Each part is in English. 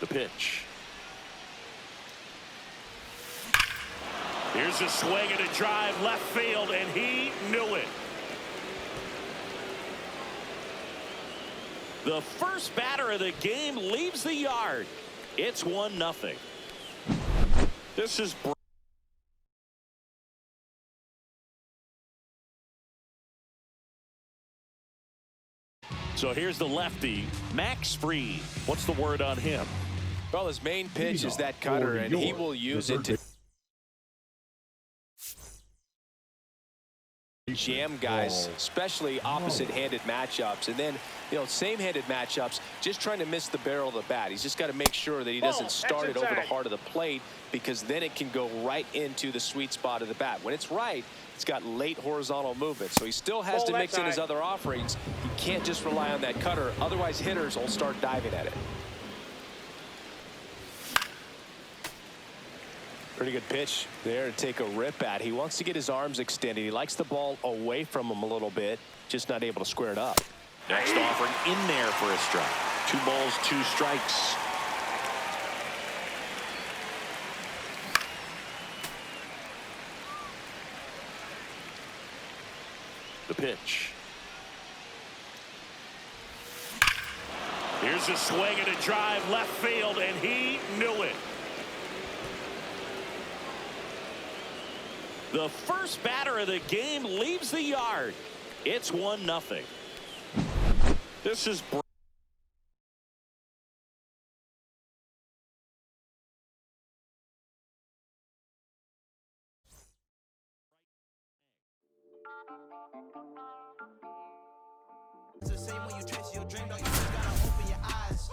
The pitch. Here's a swing and a drive left field, and he knew it. The first batter of the game leaves the yard. It's 1-0. This is so here's the lefty, Max Fried. What's the word on him? Well, his main pitch is that cutter, and he will use it to jam guys, especially opposite-handed matchups. And then, same-handed matchups, just trying to miss the barrel of the bat. He's just got to make sure that he doesn't start it over the heart of the plate, because then it can go right into the sweet spot of the bat. When it's right, it's got late horizontal movement. So he still has to mix in his other offerings. He can't just rely on that cutter. Otherwise, hitters will start diving at it. Pretty good pitch there to take a rip at. He wants to get his arms extended. He likes the ball away from him a little bit, just not able to square it up. Next offering in there for a strike. 2 balls, 2 strikes. The pitch. Here's a swing and a drive left field, and he knew it. The first batter of the game leaves the yard. It's 1-0. This is It's the same when you chase your dream, though you just gotta open your eyes.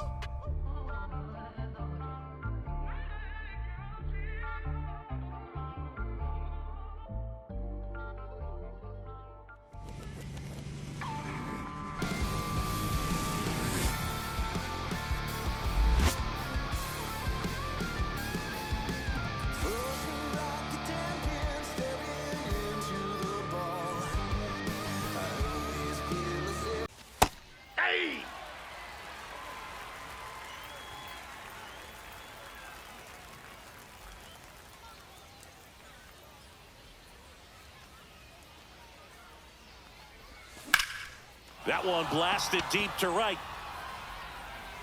that one blasted deep to right.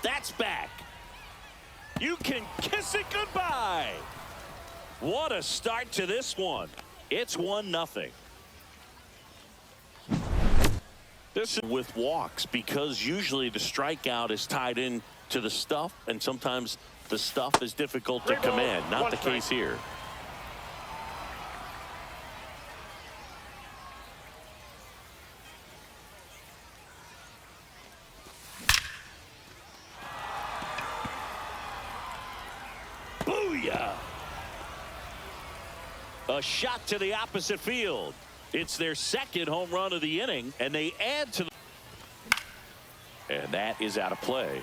That's back. You can kiss it goodbye. What a start to this one. It's 1-0. This is with walks, because usually the strikeout is tied in to the stuff, and sometimes the stuff is difficult to command. Not the case here. Booyah! A shot to the opposite field. It's their second home run of the inning, and they add to the... And that is out of play.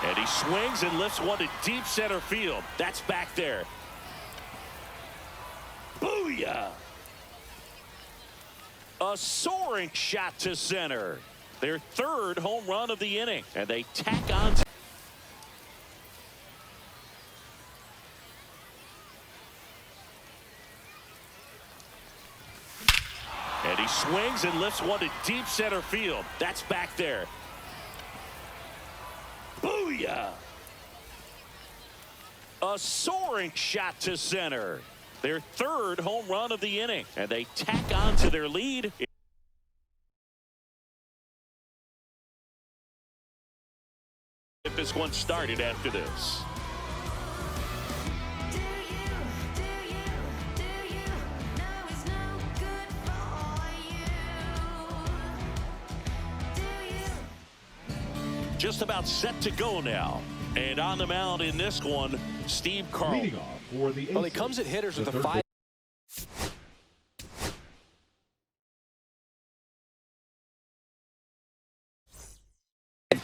And he swings and lifts one to deep center field. That's back there. Booyah! A soaring shot to center. Their third home run of the inning. And they tack on. And he swings and lifts one to deep center field. That's back there. Booyah! A soaring shot to center. Their third home run of the inning. And they tack on to their lead. If this one started after this. Just about set to go now. And on the mound in this one, Steve Carl. Well, he comes at hitters with a 5.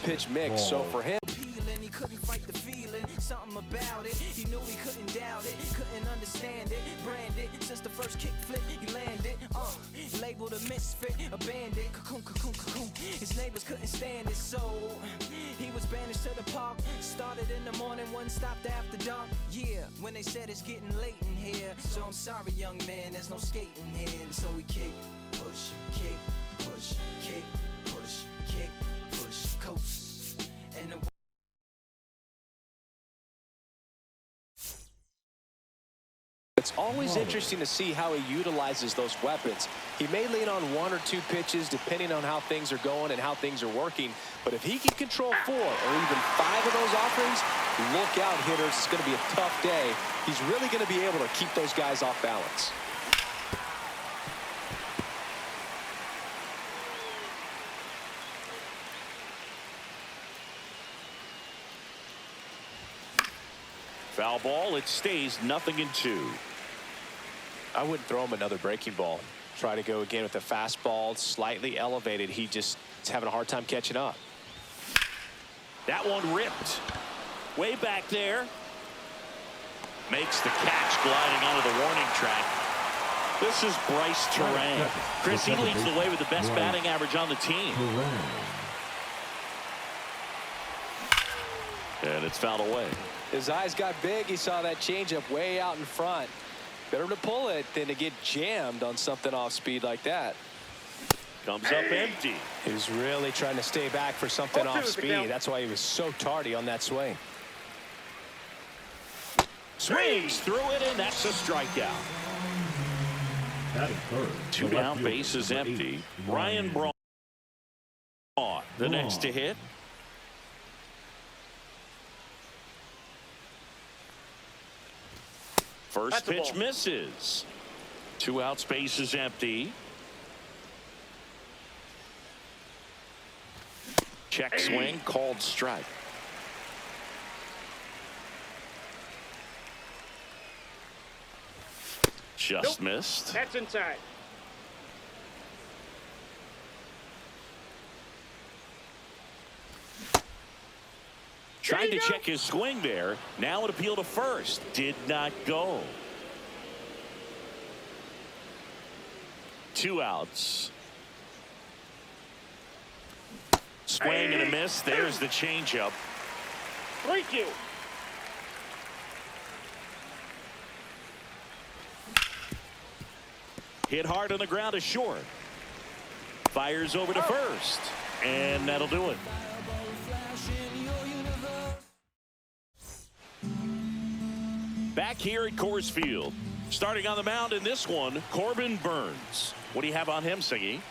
Pitch mix, so for him. He couldn't fight the feeling, something about it. He knew he couldn't doubt it, couldn't understand. stand it, brand it. Since the first kick flip, he landed. Labeled a misfit, a bandit. Cocoon, cocoon, cocoon. His neighbors couldn't stand it, so he was banished to the park. Started in the morning, one stopped after dark. Yeah, when they said it's getting late in here. So I'm sorry, young man, there's no skating here. And so we kick, push, kick, push, kick, push, kick, push, coast. And the It's always interesting to see how he utilizes those weapons. He may lean on 1 or 2 pitches depending on how things are going and how things are working. But if he can control 4 or even 5 of those offerings, look out, hitters. It's going to be a tough day. He's really going to be able to keep those guys off balance. Foul ball. It stays 0-2. I wouldn't throw him another breaking ball. Try to go again with the fastball, slightly elevated. He just is having a hard time catching up. That one ripped. Way back there. Makes the catch gliding onto the warning track. This is Bryce Terang. Chris, he leads the way with the best batting average on the team. And it's fouled away. His eyes got big. He saw that changeup way out in front. Better to pull it than to get jammed on something off speed like that. Comes up empty. He was really trying to stay back for something off speed. That's why he was so tardy on that swing. Swings through it, and that's a strikeout. 2 down, base is empty. Ryan Braun, the next to hit. First pitch misses. 2 outs, base is empty. Check swing, called strike. Just missed. That's inside. Tried to check his swing there. Now an appeal to first. Did not go. 2 outs. Swing and a miss. There's the changeup. 3-2. Hit hard on the ground to short. Fires over to first. And that'll do it. Back here at Coors Field. Starting on the mound in this one, Corbin Burns. What do you have on him, Siggy?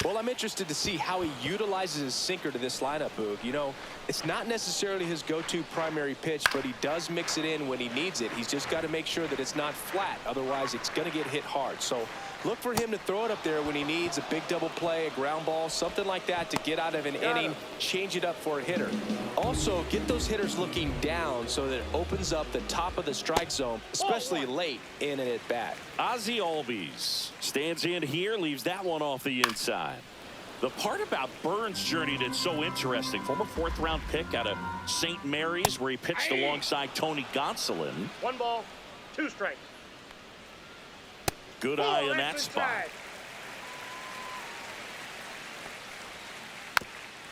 Well, I'm interested to see how he utilizes his sinker to this lineup, Boog. You know, it's not necessarily his go-to primary pitch, but he does mix it in when he needs it. He's just got to make sure that it's not flat. Otherwise, it's going to get hit hard. So look for him to throw it up there when he needs a big double play, a ground ball, something like that to get out of an inning, change it up for a hitter. Also, get those hitters looking down so that it opens up the top of the strike zone, especially late in an at-bat. Ozzie Albies stands in here, leaves that one off the inside. The part about Burns' journey that's so interesting, former 4th-round pick out of St. Mary's, where he pitched alongside Tony Gonsolin. 1 ball, 2 strikes. Good eye on that spot.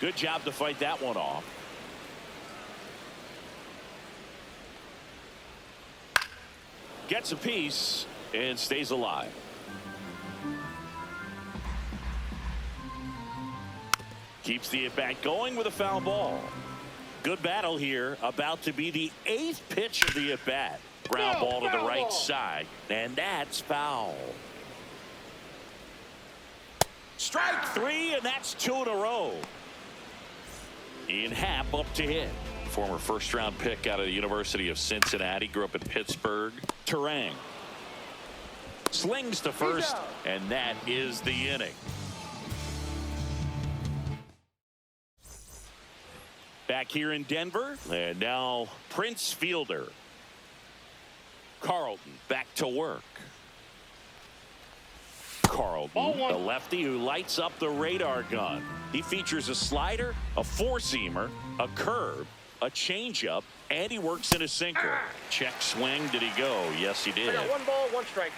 Good job to fight that one off. Gets a piece and stays alive. Keeps the at-bat going with a foul ball. Good battle here. About to be the 8th pitch of the at-bat. Ground ball to the right side. And that's foul. Strike 3, and that's 2 in a row. Ian Happ up to hit. Former 1st-round pick out of the University of Cincinnati. Grew up in Pittsburgh. Terang slings to first, and that is the inning. Back here in Denver, and now Prince Fielder. Carlton back to work. Carlton, the lefty who lights up the radar gun. He features a slider, a 4-seamer, a curve, A changeup, and he works in a sinker. Check swing. Did he go? Yes, he did. I got 1 ball, 1 strike.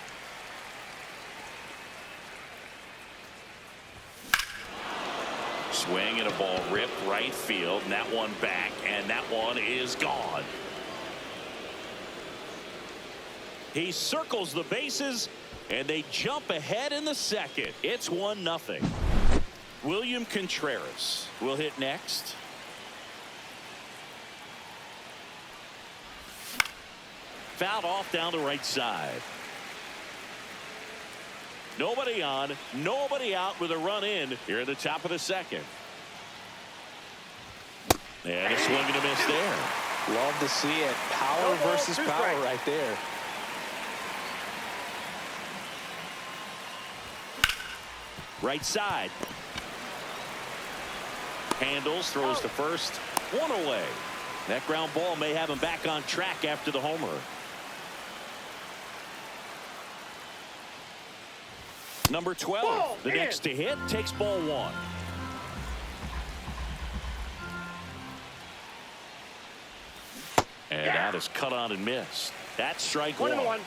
Swing and a ball ripped right field, and that one back, and that one is gone. He circles the bases, and they jump ahead in the second. It's 1-0. William Contreras will hit next. Fouled off down the right side. Nobody on, nobody out with a run in here at the top of the second. And a swing and a miss there. Love to see it. Power versus power right there. Right side. Handles, throws to first. 1 away. That ground ball may have him back on track after the homer. Number 12, the next to hit, takes ball 1. And that is cut on and missed. That's strike 1. 1-1.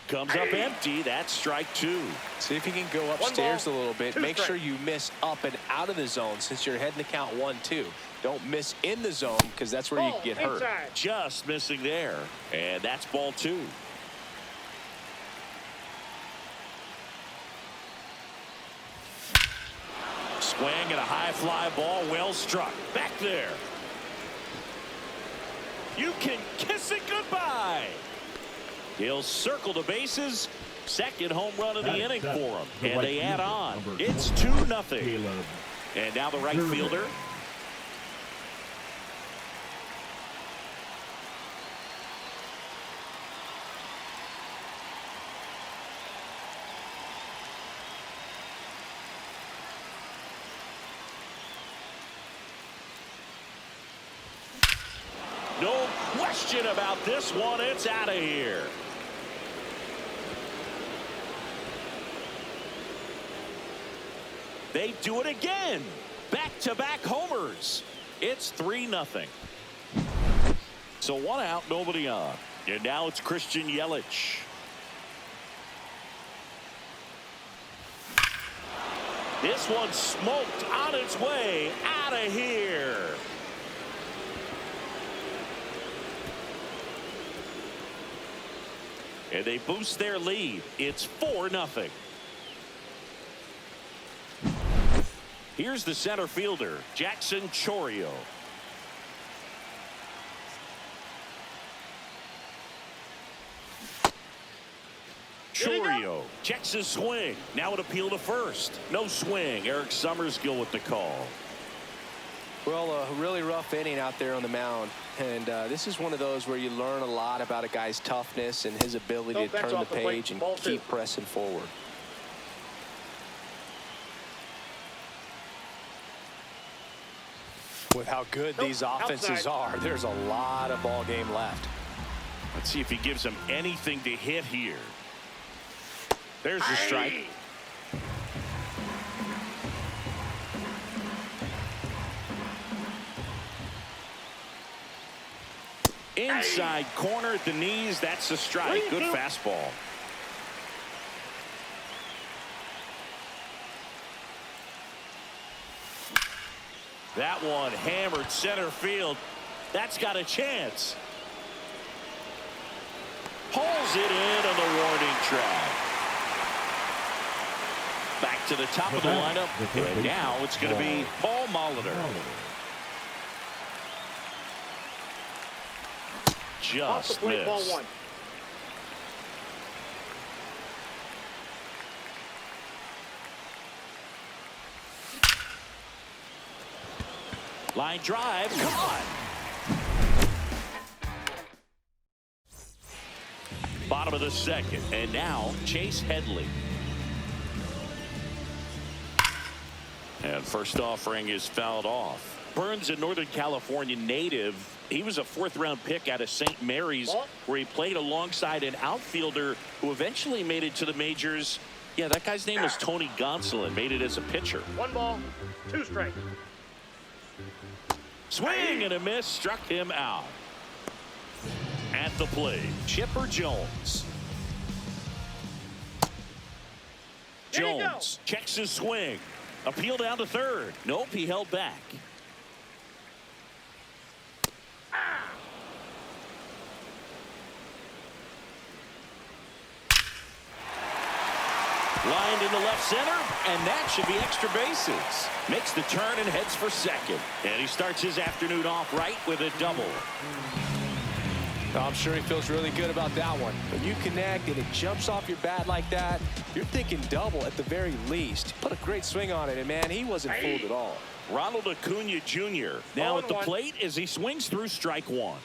Comes up empty. That's strike 2. See if you can go upstairs a little bit. Make sure you miss up and out of the zone since you're heading to count 1-2. Don't miss in the zone because that's where you get hurt. Just missing there. And that's ball 2. Swing and a high fly ball, well struck. Back there. You can kiss it goodbye. He'll circle the bases. Second home run of the inning for him. And they add on. It's 2-0. And now the right fielder. No question about this one. It's out of here. They do it again. Back-to-back homers. It's 3-0. So 1 out, nobody on. And now it's Christian Yelich. This one smoked on its way out of here. And they boost their lead. It's 4-0. Here's the center fielder, Jackson Chourio. Chourio checks his swing. Now an appeal to first. No swing. Eric Summersgill with the call. Well, a really rough inning out there on the mound. And this is one of those where you learn a lot about a guy's toughness and his ability to turn the page and keep pressing forward. With how good these offenses are, there's a lot of ball game left. Let's see if he gives him anything to hit here. There's the strike. Inside corner at the knees. That's the strike. Good fastball. That one hammered center field. That's got a chance. Pulls it in on the warning track. Back to the top of the lineup. And now it's going to be Paul Molitor. Just missed. Ball 1. Line drive. Come on. Bottom of the second. And now Chase Headley. And first offering is fouled off. Burns, a Northern California native. He was a 4th-round pick out of St. Mary's, where he played alongside an outfielder who eventually made it to the majors, Yeah, that guy's name was Tony Gonsolin. Made it as a pitcher. 1 ball, 2 strikes. Swing and a miss. Struck him out. At the plate, Chipper Jones. Jones checks his swing. Appeal down to third. Nope, he held back. Lined into left center, and that should be extra bases. Makes the turn and heads for second. And he starts his afternoon off right with a double. I'm sure he feels really good about that one. When you connect and it jumps off your bat like that, you're thinking double at the very least. Put a great swing on it, and man, he wasn't fooled at all. Ronald Acuna Jr. now at the plate as he swings through strike one.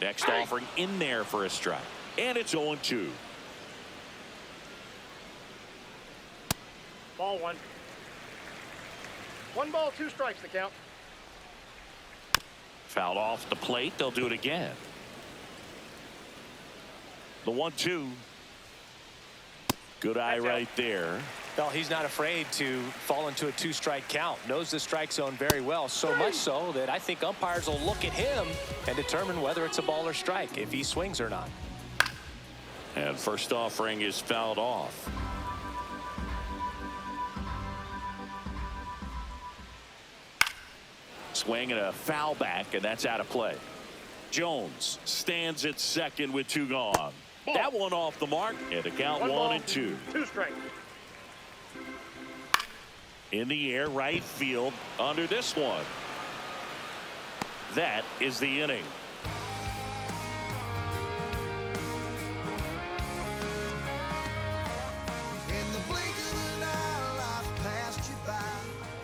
Next offering in there for a strike. And it's 0-2. Ball 1. 1 ball, 2 strikes to count. Fouled off the plate. They'll do it again. The 1-2. Good eye right there. Well, he's not afraid to fall into a 2-strike count. Knows the strike zone very well, so much so that I think umpires will look at him and determine whether it's a ball or strike, if he swings or not. And first offering is fouled off. Swing and a foul back, and that's out of play. Jones stands at second with 2 gone. Ball. That one off the mark, and a count 1-2. 2 strikes. In the air, right field under this one. That is the inning.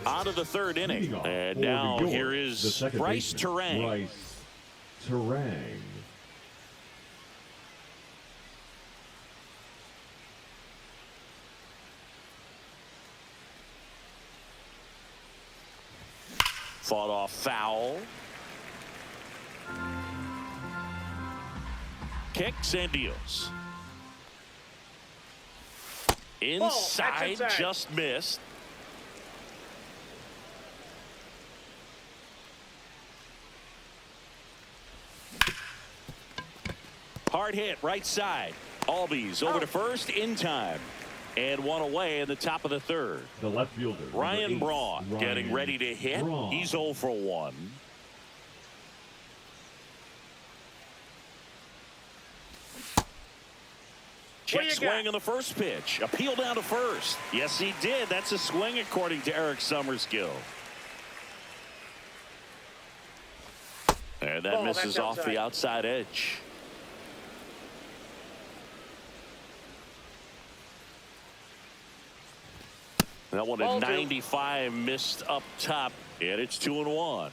On to the 3rd inning. And now here is Bryce Terang. Bryce Terang. Fought off foul. Kicks and deals. Inside, just missed. Hard hit right side. Albies over to first in time. And one away in the top of the 3rd. The left fielder, Ryan Braun getting ready to hit. Braun. He's 0 for 1. Check swing on the first pitch. Appeal down to first. Yes, he did. That's a swing according to Eric Summerskill. And that misses off the outside edge. That one at 95 missed up top, and it's 2-1.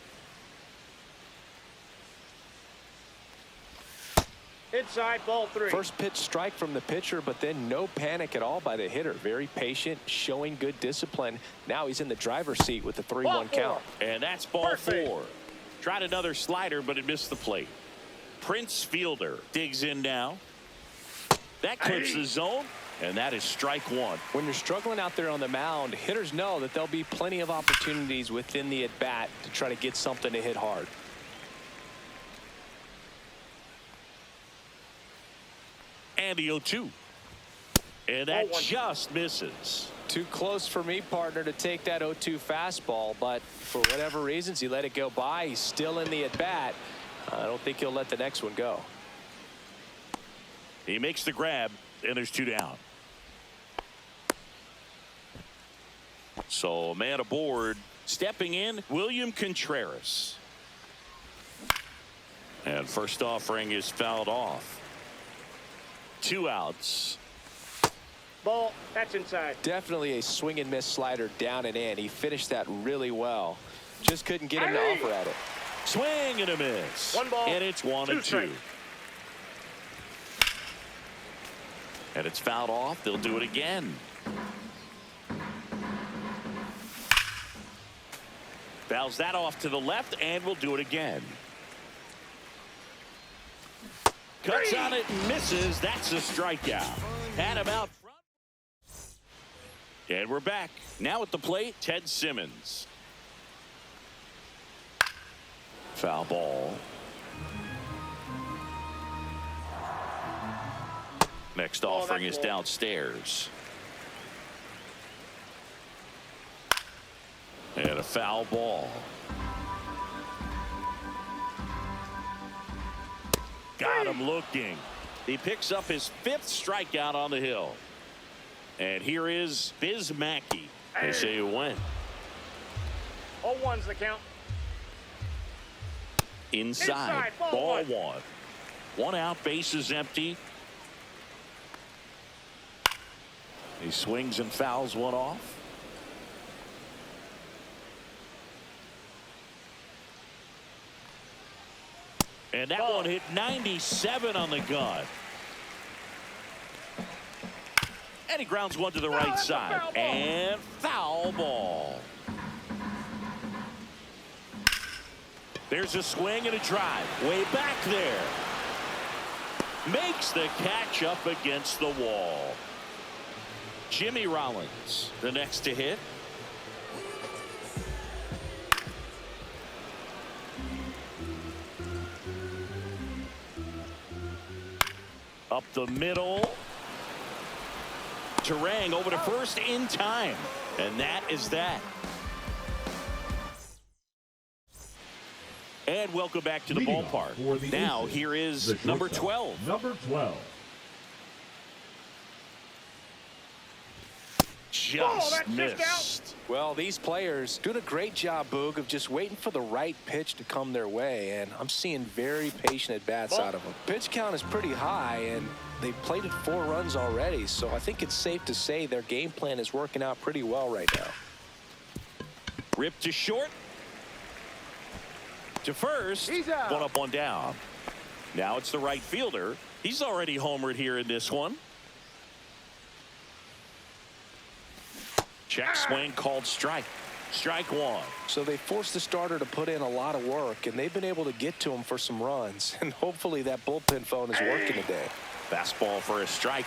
Inside, ball 3. First pitch strike from the pitcher, but then no panic at all by the hitter. Very patient, showing good discipline. Now he's in the driver's seat with the 3-1 count. And that's ball 4. Tried another slider, but it missed the plate. Prince Fielder digs in now. That clips the zone. And that is strike 1. When you're struggling out there on the mound, hitters know that there'll be plenty of opportunities within the at-bat to try to get something to hit hard. And the 0-2. And that just misses. Too close for me, partner, to take that 0-2 fastball, but for whatever reasons, he let it go by. He's still in the at-bat. I don't think he'll let the next one go. He makes the grab, and there's 2 down. So man aboard, stepping in, William Contreras. And first offering is fouled off. 2 outs. Ball, that's inside. Definitely a swing and miss slider down and in. He finished that really well. Just couldn't get him to offer at it. Swing and a miss. 1 ball, and it's 1-2. And it's fouled off. They'll do it again. Fouls that off to the left, and we'll do it again. Cuts on it and misses. That's a strikeout. Had him out front. And we're back. Now at the plate, Ted Simmons. Foul ball. Next offering is downstairs. And a foul ball. Got him looking. He picks up his 5th strikeout on the hill. And here is Biz Mackey. They say you win. 0-1's the count. Inside. Ball 1. 1 out, base is empty. He swings and fouls one off. And that one hit 97 on the gun. And he grounds one to the right side. And foul ball. There's a swing and a drive. Way back there. Makes the catch up against the wall. Jimmy Rollins, the next to hit. Up the middle. Terang over to first in time. And that is that. And welcome back to the ballpark. Now here is number 12. Number 12. Just missed. Well, these players doing a great job, Boog, of just waiting for the right pitch to come their way, and I'm seeing very patient at-bats out of them. Pitch count is pretty high, and they've plated 4 runs already, so I think it's safe to say their game plan is working out pretty well right now. Rip to short. To first. He's out. 1 up, 1 down. Now it's the right fielder. He's already homered here in this one. Check swing called strike. Strike 1. So they forced the starter to put in a lot of work, and they've been able to get to him for some runs. And hopefully that bullpen phone is working today. Fastball for a strike.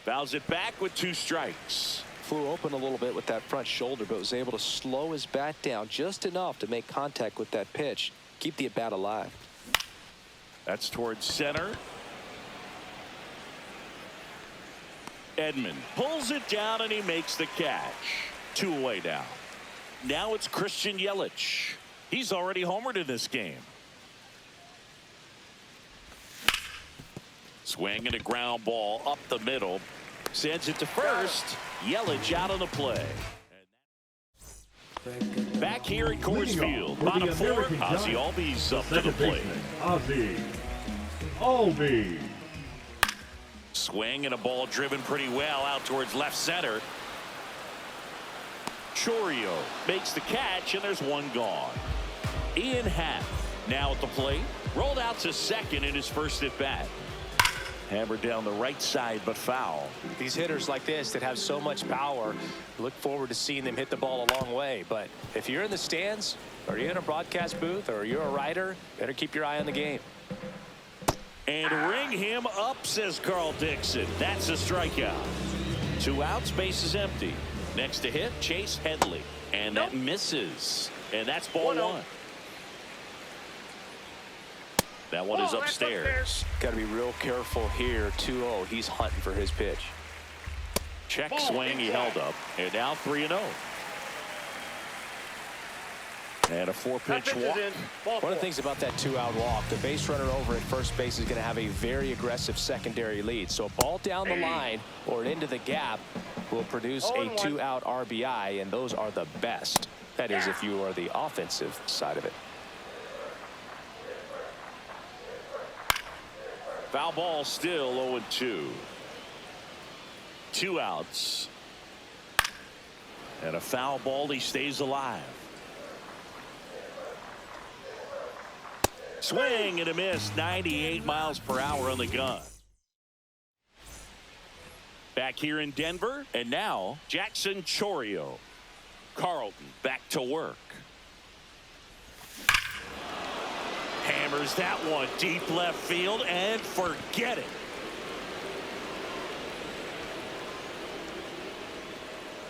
Fouls it back with 2 strikes. Flew open a little bit with that front shoulder, but was able to slow his bat down just enough to make contact with that pitch. Keep the at-bat alive. That's towards center. Edman pulls it down and he makes the catch. 2 away now. Now it's Christian Yelich. He's already homered in this game. Swing and a ground ball up the middle. Sends it to first. Yelich out on the play. Back here at Coors Field. Bottom 4. Ozzie Albies up to the plate. Ozzie Albies. Swing and a ball driven pretty well out towards left center. Chourio makes the catch, and there's 1 gone. Ian Happ now at the plate. Rolled out to second in his first at bat. Hammered down the right side, but foul. These hitters like this that have so much power, look forward to seeing them hit the ball a long way. But if you're in the stands, or you're in a broadcast booth, or you're a writer, better keep your eye on the game. And ring him up, says Carl Dixon. That's a strikeout. 2 outs, base is empty. Next to hit, Chase Headley. And that misses. And that's ball 1. That one is upstairs. Got to be real careful here. 2-0. He's hunting for his pitch. Check swing, he held up. And now 3-0. And a 4-pitch walk. One of the things about that 2-out walk, the base runner over at first base is going to have a very aggressive secondary lead. So a ball down the line or into the gap will produce a 2-out RBI, and those are the best. That is, if you are the offensive side of it. Foul ball still 0-2. 2 outs. And a foul ball, he stays alive. Swing and a miss. 98 miles per hour on the gun. Back here in Denver, and now Jackson Chourio. Carlton back to work. Hammers that one deep left field and forget it.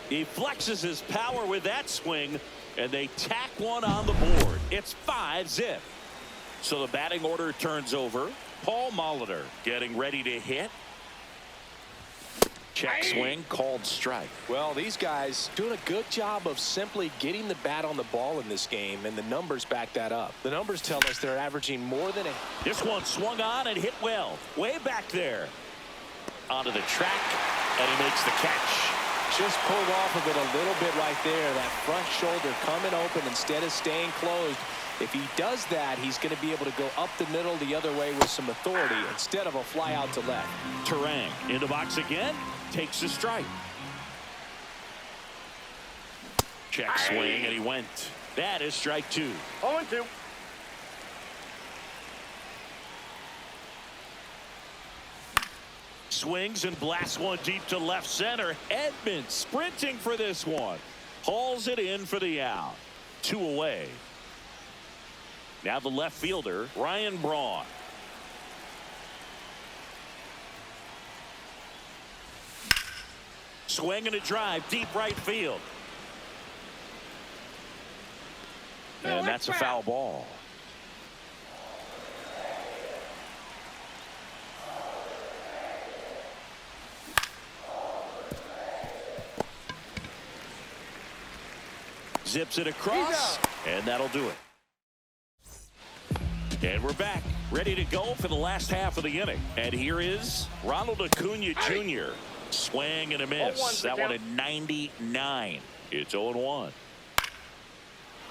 He flexes his power with that swing, and they tack one on the board. It's 5-zip. So the batting order turns over. Paul Molitor getting ready to hit. Check swing, called strike. Well, these guys doing a good job of simply getting the bat on the ball in this game, and the numbers back that up. The numbers tell us they're averaging more than a... This one swung on and hit well. Way back there. Onto the track, and he makes the catch. Just pulled off of it a little bit right there. That front shoulder coming open instead of staying closed. If he does that, he's going to be able to go up the middle the other way with some authority instead of a fly out to left. Turang in the box again. Takes the strike. Check swing, and he went. That is strike 2. 0-2. Swings and blasts one deep to left center. Edman sprinting for this one. Hauls it in for the out. 2 away. Now the left fielder, Ryan Braun. Swing and a drive, deep right field. And that's a foul ball. Zips it across, and that'll do it. And we're back, ready to go for the last half of the inning. And here is Ronald Acuna Jr. Swing and a miss. That one at 99. It's 0-1.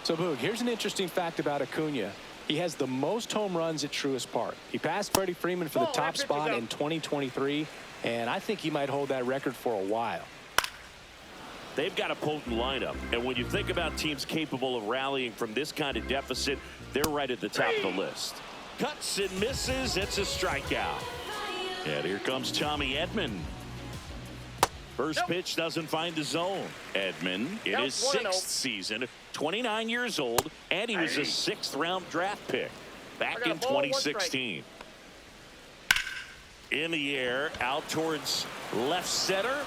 So, Boog, here's an interesting fact about Acuna. He has the most home runs at Truist Park. He passed Freddie Freeman for the top spot in 2023, and I think he might hold that record for a while. They've got a potent lineup, and when you think about teams capable of rallying from this kind of deficit, they're right at the top of the list. Cuts and misses. It's a strikeout. And here comes Tommy Edman. First pitch doesn't find the zone. Edman in his 6th season, 29 years old, and he was a 6th-round draft pick back in 2016. In the air, out towards left center.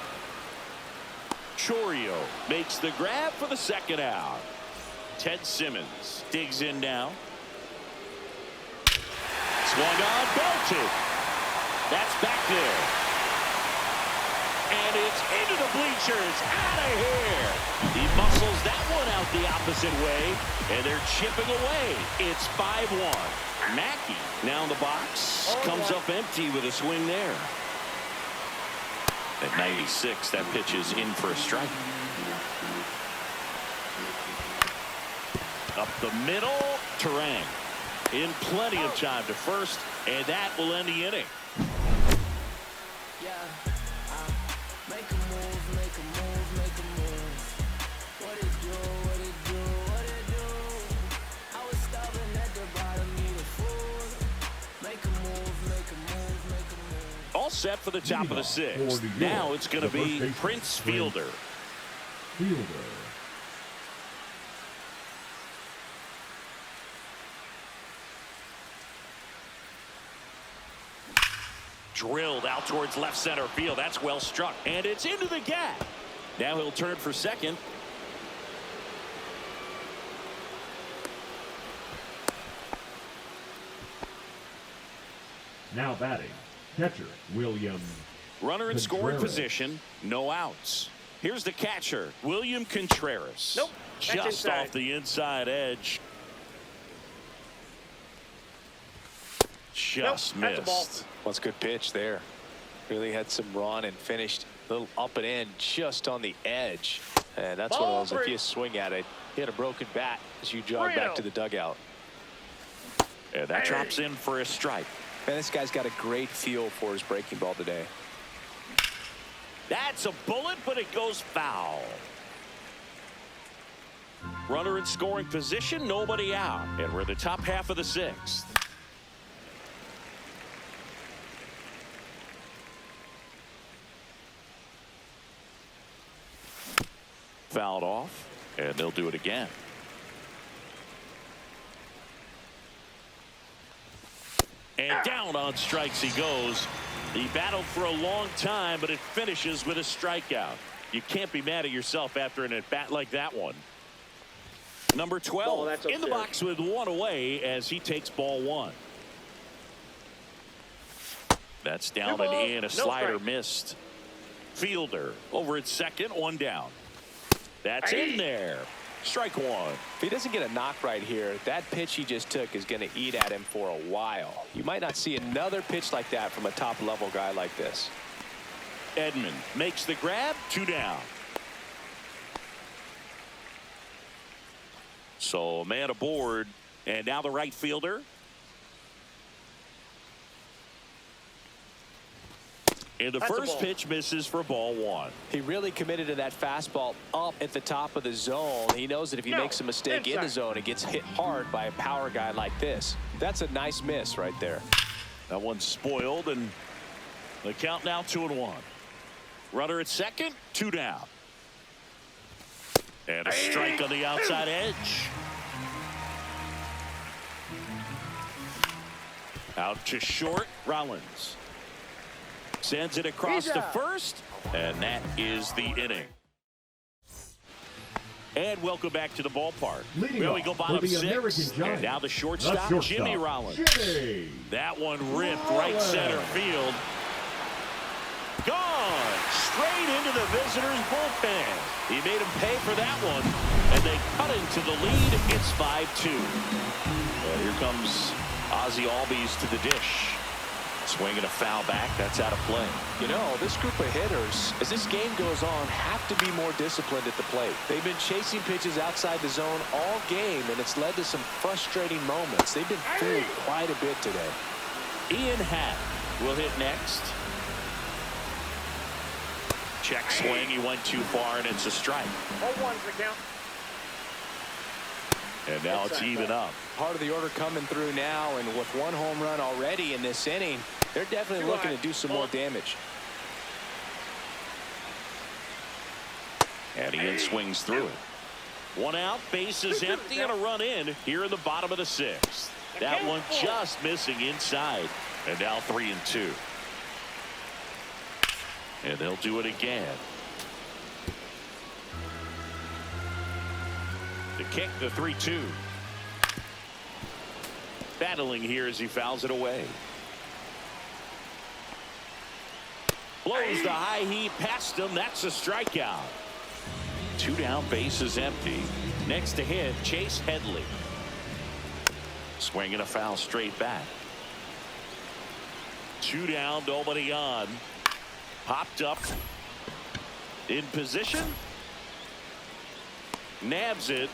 Chourio makes the grab for the second out. Ted Simmons digs in now. Swung on, belted. That's back there. And it's into the bleachers. Out of here. He muscles that one out the opposite way, and they're chipping away. It's 5-1. Mackey now in the box. Comes up empty with a swing there. At 96, that pitch is in for a strike. Up the middle, Turang in plenty of time to first, and that will end the inning. Yeah, make a move, make a move, make a move. What it do, what it do, what it do? I was stubborn at the bottom, need a fool. Make a move, make a move, make a move. All set for the top of the 6th. Now it's going to be Prince Fielder. Drilled out towards left center field. That's well struck. And it's into the gap. Now he'll turn for second. Now batting, catcher William. Runner in scoring position, no outs. Here's the catcher, William Contreras. Nope. Just off the inside edge. Just That's a ball. missed. Well, it's a good pitch there. Really had some run and finished a little up and in just on the edge. And that's one of those, if you swing at it, you had a broken bat as you jog back to the dugout. And that drops in for a strike. Man, this guy's got a great feel for his breaking ball today. That's a bullet, but it goes foul. Runner in scoring position, nobody out. And we're in the top half of the 6th. Fouled off, and they'll do it again. And down on strikes he goes. He battled for a long time, but it finishes with a strikeout. You can't be mad at yourself after an at-bat like that one. Number 12 in the box with one away as he takes ball one. That's down and in. A slider missed. Fielder over at second, one down. That's in there. Strike one. If he doesn't get a knock right here, that pitch he just took is going to eat at him for a while. You might not see another pitch like that from a top-level guy like this. Edman makes the grab, two down. So a man aboard, and now the right fielder. And the first pitch misses for ball one. He really committed to that fastball up at the top of the zone. He knows that if he makes a mistake in the zone, it gets hit hard by a power guy like this. That's a nice miss right there. That one's spoiled, and the count now 2-1. Runner at second, two down. And a strike on the outside edge. Out to short, Rollins. Sends it across to first, and that is the inning. And welcome back to the ballpark. Here we go, bottom six. And now the shortstop, Jimmy Rollins. That one ripped right center field. Gone straight into the visitors' bullpen. He made him pay for that one, and they cut into the lead. It's 5-2. Well, here comes Ozzie Albies to the dish. Swinging a foul back. That's out of play. You know, this group of hitters, as this game goes on, have to be more disciplined at the plate. They've been chasing pitches outside the zone all game, and it's led to some frustrating moments. They've been fooled quite a bit today. Ian Happ will hit next. Check swing. He went too far, and it's a strike. 0-1's the count. And now it's even up. Part of the order coming through now, and with one home run already in this inning, they're definitely looking to do some more damage. And Ian swings through it. One out, bases empty, and a run in here in the bottom of the sixth. That one just missing inside. And now 3-2. And they'll do it again. The kick, the 3-2. Battling here as he fouls it away. Blows the high heat past him. That's a strikeout. Two down, bases empty. Next to hit, Chase Headley. Swinging a foul straight back. Two down, nobody on. Popped up in position. Nabs it.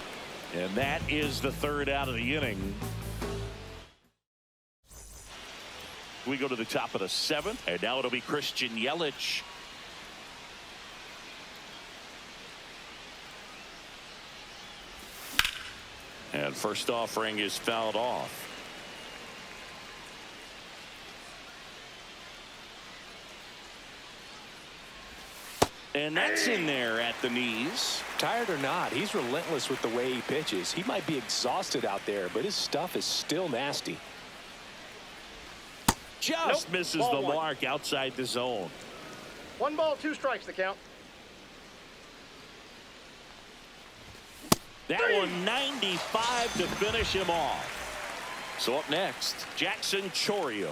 And that is the third out of the inning. We go to the top of the seventh, and now it'll be Christian Yelich. And first offering is fouled off. And that's in there at the knees. Tired or not, he's relentless with the way he pitches. He might be exhausted out there, but his stuff is still nasty. Just misses the mark outside the zone. 1 ball, 2 strikes the count. That one 95 to finish him off. So up next, Jackson Chourio.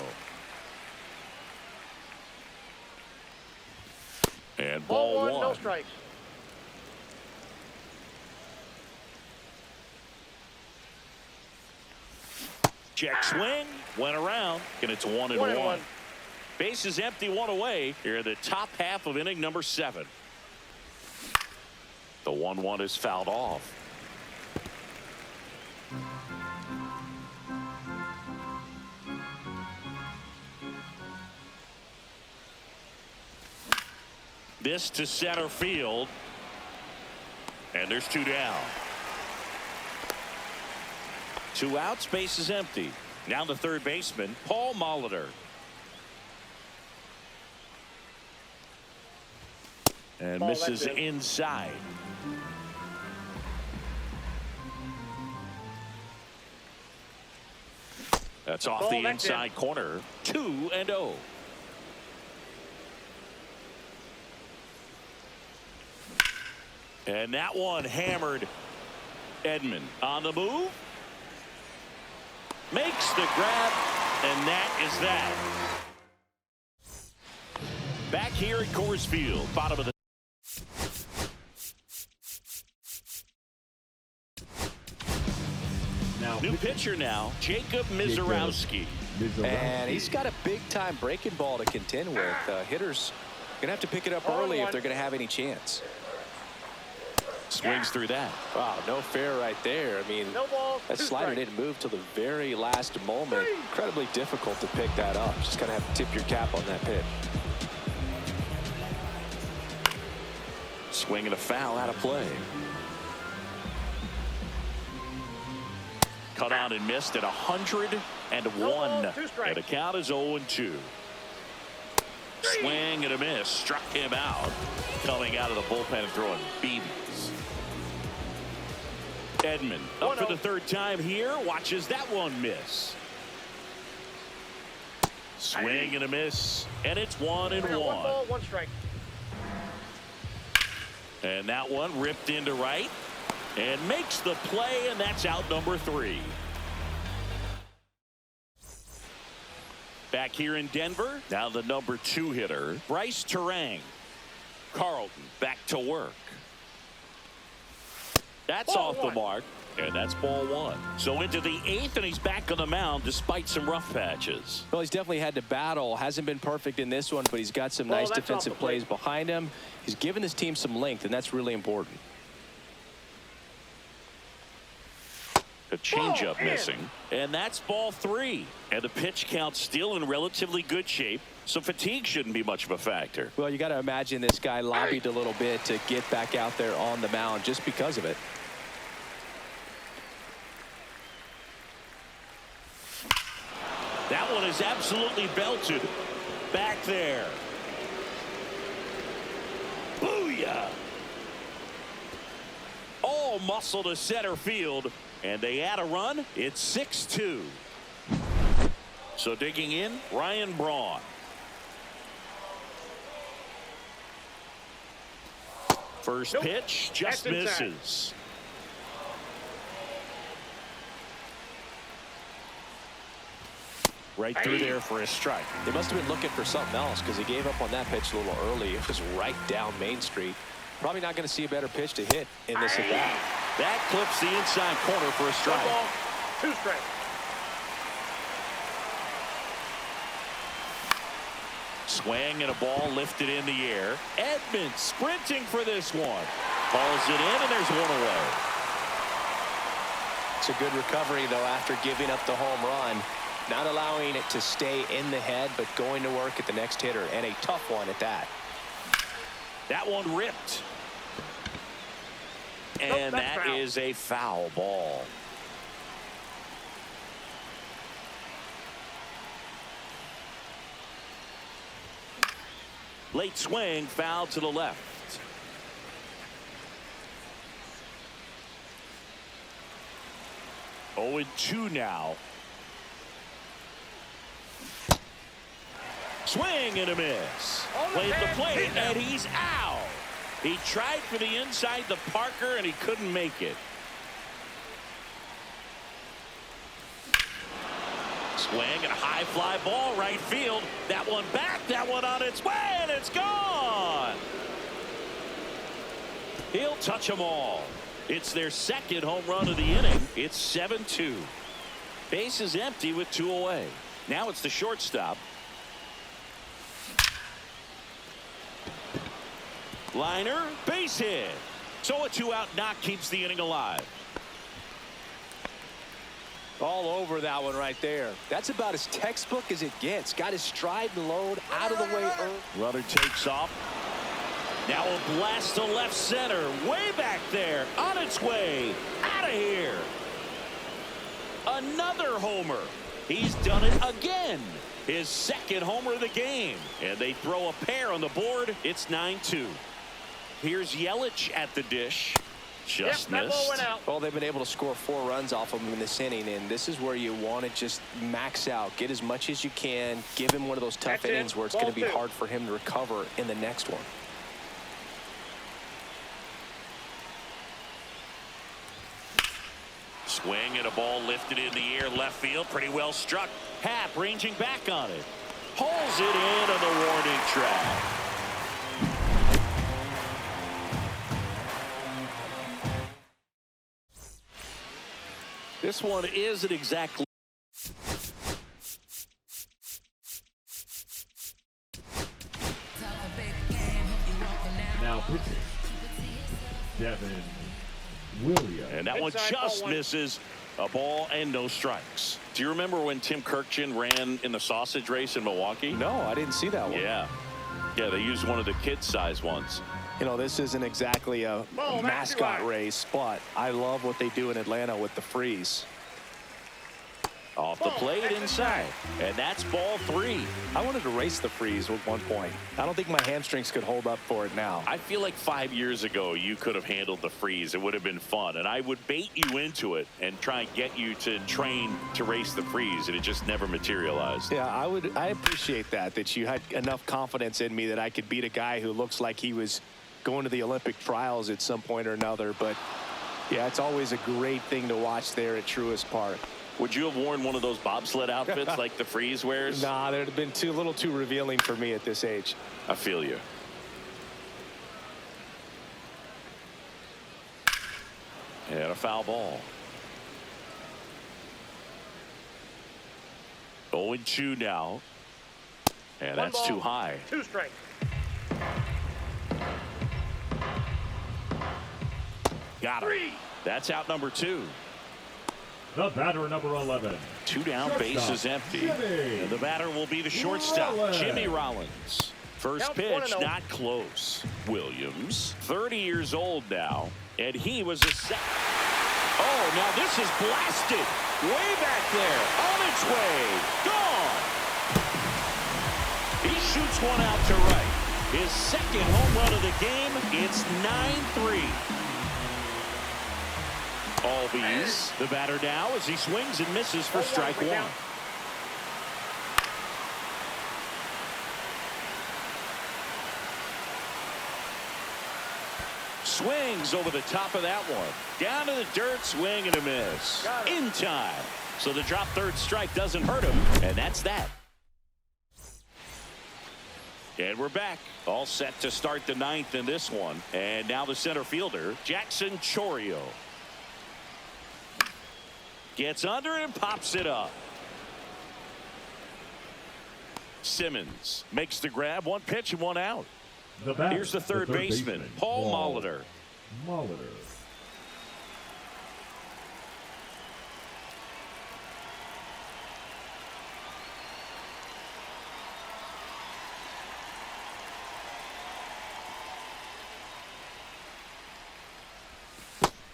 And ball one. No strikes. Check swing, went around, and it's 1-1. Bases empty, one away here in the top half of inning number 7. The 1-1 is fouled off. This to center field. And there's 2 down. 2 outs, base is empty. Now the third baseman, Paul Molitor. And misses inside. That's off Ball, the that's inside corner. 2-0. And that one hammered. Edman on the move. Makes the grab, and that is that. Back here at Coors Field, bottom of the new pitcher now, Jacob Mizorowski. And he's got a big-time breaking ball to contend with. Hitters going to have to pick it up early if they're going to have any chance. Swings through that. Wow, no fair right there. I mean, No ball, that 2 slider strikes. didn't move till the very last moment. Incredibly difficult to pick that up. Just going to have to tip your cap on that pitch. Swing and a foul out of play. Cut out and missed at 101. No ball, 2 strikes. And the count is 0-2. Swing and a miss. Struck him out. Coming out of the bullpen and throwing BBs. Edman up for the 3rd time here. Watches that one miss. Swing and a miss. And it's 1-1. 1 ball, 1 strike. And that one ripped into right. And makes the play, and that's out number 3. Back here in Denver, now the number 2 hitter, Bryce Terang. Carlton back to work. That's Ball off one. the mark, and that's ball 1. So into the 8th, and he's back on the mound despite some rough patches. Well, he's definitely had to battle. Hasn't been perfect in this one, but he's got some Ball, nice that's off defensive the plate. plays behind him. He's given this team some length, and that's really important. A changeup Ball, missing, and that's ball 3. And the pitch count still in relatively good shape, so fatigue shouldn't be much of a factor. Well, you got to imagine this guy lobbied a little bit to get back out there on the mound just because of it. That one is absolutely belted. Back there. Booyah! All muscle to center field. And they add a run. It's 6-2. So digging in, Ryan Braun. First pitch just That's inside. misses. Right through there for a strike. They must have been looking for something else because he gave up on that pitch a little early. It was right down Main Street. Probably not going to see a better pitch to hit in this at bat. That clips the inside corner for a 1 strike. ball, 2 strikes. Swing and a ball lifted in the air. Edman sprinting for this one. Calls it in, and there's one away. It's a good recovery, though, after giving up the home run. Not allowing it to stay in the head, but going to work at the next hitter, and a tough one at that. That one ripped. And that's that foul. is a foul ball. Late swing, foul to the left. Oh, 0-2 now. Swing and a miss. On the Plays the pad, plate, he's out. and he's out. He tried for the inside the Parker, and he couldn't make it. Swing and a high fly ball right field. That one back, that one on its way, and it's gone. He'll touch them all. It's their 2nd home run of the inning. It's 7-2. Base is empty with 2 away. Now it's the shortstop. Liner, base hit. So a 2-out knock keeps the inning alive. All over that one right there. That's about as textbook as it gets. Got his stride and load out of the way early. Runner takes off. Now a blast to left center. Way back there. On its way. Out of here. Another homer. He's done it again. His 2nd homer of the game. And they throw a pair on the board. It's 9-2. Here's Yelich at the dish. Just That ball missed. went out. Well, they've been able to score 4 runs off of him in this inning, and this is where you want to just max out, get as much as you can, give him one of those tough That's it. innings where it's Ball going to be 2. hard for him to recover in the next one. Swing and a ball lifted in the air left field. Pretty well struck. Happ ranging back on it. Pulls it in on the warning track. This one isn't exactly. Now pitching, Devin Williams. And that one Inside, just ball 1. misses. A ball and no strikes. Do you remember when Tim Kirkchin ran in the sausage race in Milwaukee? No, I didn't see that one. Yeah. Yeah, they used one of the kid-size ones. You know, this isn't exactly a Ball, mascot Matthew. race, but I love what they do in Atlanta with the freeze. Off the plate inside. And that's ball 3. I wanted to race the freeze at one point. I don't think my hamstrings could hold up for it now. I feel like 5 years ago you could have handled the freeze. It would have been fun. And I would bait you into it and try and get you to train to race the freeze. And it just never materialized. Yeah, I appreciate that you had enough confidence in me that I could beat a guy who looks like he was going to the Olympic trials at some point or another. But yeah, it's always a great thing to watch there at Truist Park. Would you have worn one of those bobsled outfits like the freeze wears? Nah, they'd have been a little too revealing for me at this age. I feel you. And a foul ball. 0-2 now. And One that's ball, too high. 2 strikes. Got him. 3. That's out number 2. The batter, number 11. 2 down, Shortstop, base is empty. Jimmy And the batter will be the shortstop, Rollins. Jimmy Rollins. First Count pitch, 1-0. not close. Williams, 30 years old now, and he was a set. Oh, now this is blasted. Way back there, on its way, gone. He shoots one out to right. His second home run of the game. It's 9-3. Albies, the batter now as he swings and misses for strike 1. Swings over the top of that one. Down to the dirt, swing and a miss. In time. So the drop third strike doesn't hurt him, and that's that. And we're back. All set to start the 9th in this one. And now the center fielder, Jackson Chourio. Gets under and pops it up. Simmons makes the grab. 1 pitch and 1 out. The batter, Here's the third baseman, Paul Molitor. Molitor.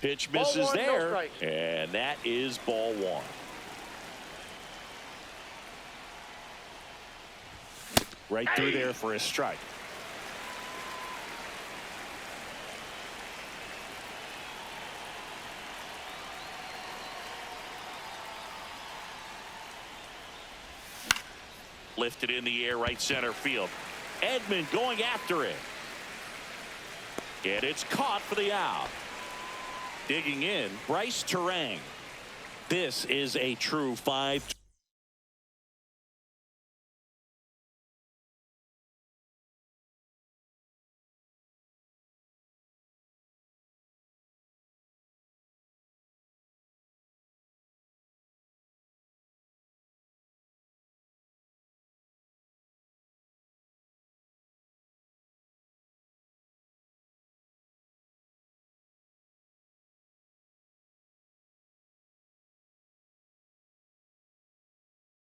Pitch Ball misses 1, no there, strike. and that is ball 1. Right through there for a strike. Lifted in the air, right center field. Edman going after it. And it's caught for the out. Digging in, Bryce Terang. This is a true 5.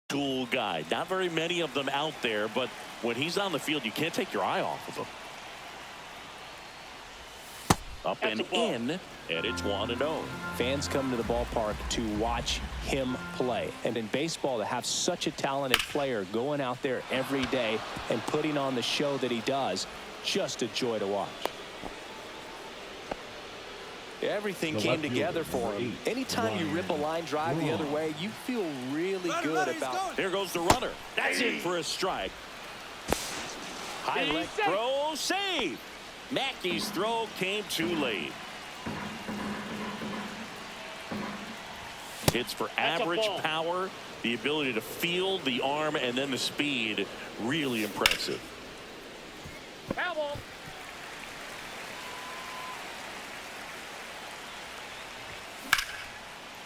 Tool guy. Not very many of them out there, but when he's on the field, you can't take your eye off of him. Up and in, and it's 1-0. Fans come to the ballpark to watch him play. And in baseball, to have such a talented player going out there every day and putting on the show that he does, just a joy to watch. Everything The came left together fielder, for him. number 8, Anytime you rip a line drive the other way, you feel really good about. There goes the runner. That's in for a strike. High leg throw, save. Mackey's throw came too late. Hits for average power, the ability to field, the arm, and then the speed. Really impressive. Foul ball.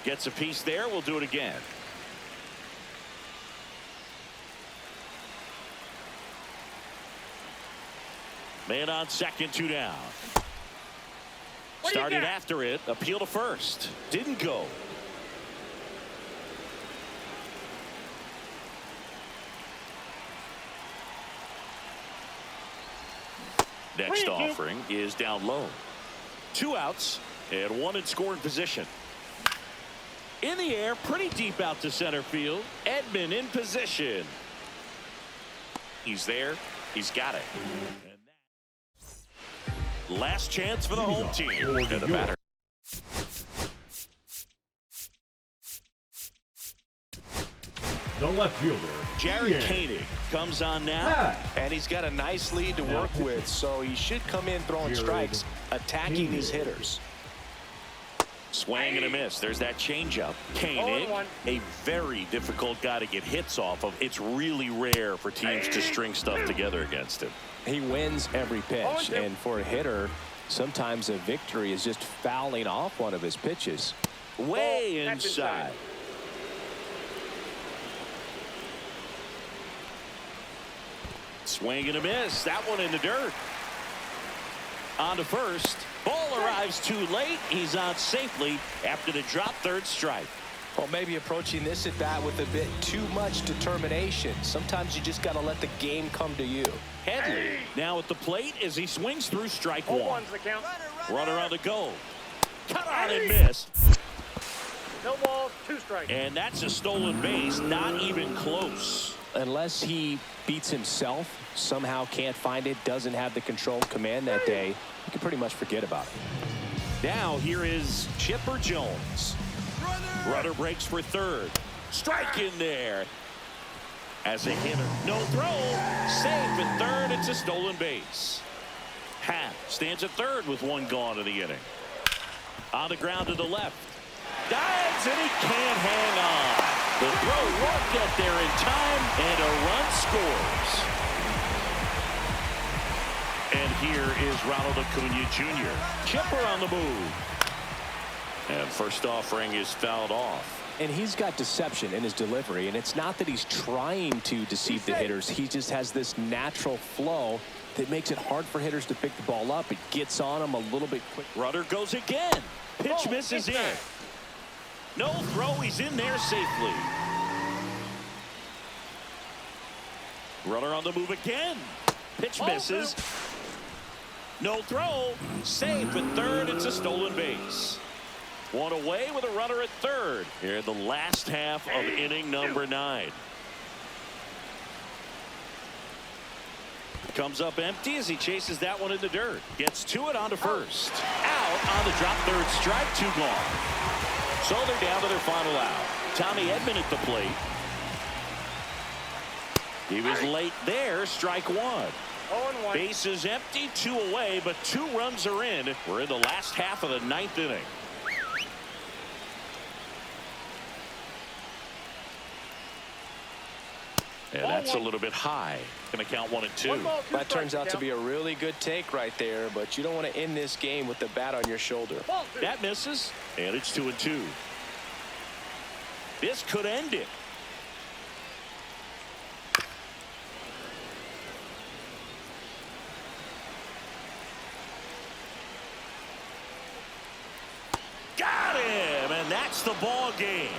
Gets a piece there. We'll do it again. Man on second, 2 down. Started after it. Appeal to first. Didn't go. Next offering is down low. 2 outs and 1 in scoring position. In the air, pretty deep out to center field. Edman in position. He's there. He's got it. And last chance for the home team. And the batter. The left fielder, Jared Koenig comes on now. And he's got a nice lead to work with, so he should come in throwing strikes, attacking these hitters. Swing and a miss. There's that changeup. Koenig, a very difficult guy to get hits off of. It's really rare for teams to string stuff together against him. He wins every pitch, and for a hitter, sometimes a victory is just fouling off one of his pitches. Way inside. Swing and a miss. That one in the dirt. On to first. Ball arrives too late. He's on safely after the drop third strike. Well, maybe approaching this at bat with a bit too much determination. Sometimes you just got to let the game come to you. Headley now at the plate as he swings through strike 1. One's the count. Runner on the go. Cut on and miss. No balls, 2 strikes. And that's a stolen base. Not even close. Unless he beats himself, somehow can't find it, doesn't have the control command that day, you can pretty much forget about it. Now here is Chipper Jones. Runner breaks for third. Strike in there. As a hitter, no throw. Safe at third. It's a stolen base. Happ stands at third with 1 gone in the inning. On the ground to the left. Dives and he can't hang on. The throw won't get there in time, and a run scores. And here is Ronald Acuna Jr. Chipper on the move. And first offering is fouled off. And he's got deception in his delivery, and it's not that he's trying to deceive the hitters. He just has this natural flow that makes it hard for hitters to pick the ball up. It gets on them a little bit quick. Runner goes again. Pitch misses in. No throw. He's in there safely. Runner on the move again. Pitch misses. No throw. Safe at third. It's a stolen base. 1 away with a runner at third here in the last half of inning number 9. Comes up empty as he chases that one in the dirt. Gets to it onto first. Out on the drop third strike. 2 gone. So they're down to their final out. Tommy Edman at the plate. He was late there. Strike 1. 0-1. Base is empty. 2 away, but 2 runs are in. We're in the last half of the 9th inning. And that's a little bit high. Going to count 1 and 2. That turns out to be a really good take right there, but you don't want to end this game with the bat on your shoulder. That misses, and it's 2 and 2. This could end it. Got him, and that's the ball game.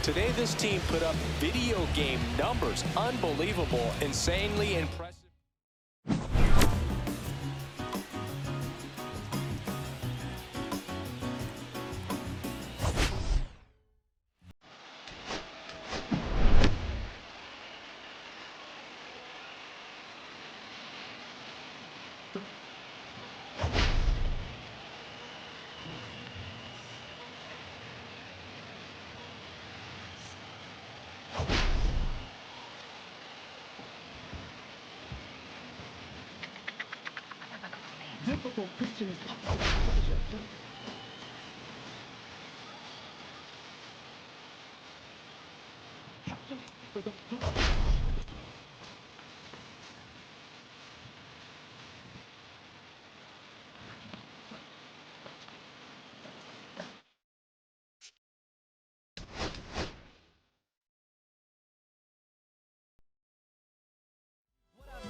Today, this team put up video game numbers. Unbelievable, insanely impressive. difficult pitches.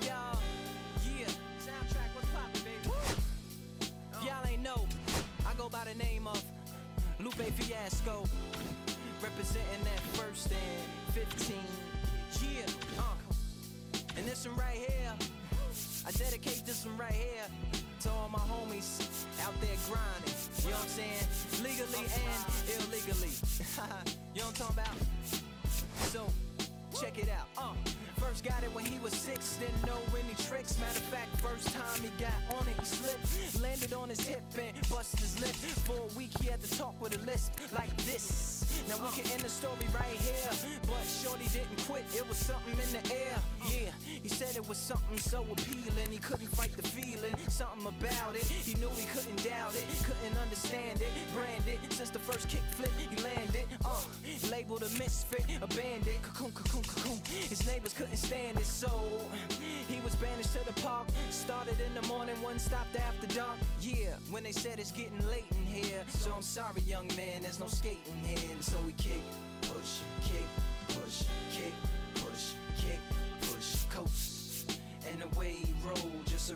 Y'all, yeah, soundtrack, what's poppin', baby? Y'all ain't know, I go by the name of Lupe Fiasco, representing that first and 15. Yeah, and this one right here, I dedicate this one right here to all my homies out there grinding. You know what I'm saying? Legally and illegally. You know what I'm talking about? So, check it out. First got it when he was 6, didn't know any tricks. Matter of fact, first time he got on it, he slipped. Landed on his hip and busted his lip. For a week he had to talk with a lisp like this. Now we can end the story right here, but shorty didn't quit, it was something in the air. Yeah, he said it was something so appealing, he couldn't fight the feeling. Something about it, he knew he couldn't doubt it. Couldn't understand it, branded. Since the first kick flip, he landed. Labeled a misfit, a bandit. Cocoon, cocoon, cocoon. His neighbors couldn't stand it, so he was banished to the park. Started in the morning, one stopped after dark. Yeah, when they said it's getting late in here. So I'm sorry, young man, there's no skating here. And so we kick, push, kick, push, kick, push, kick, push, coast. And the way he rolled, just a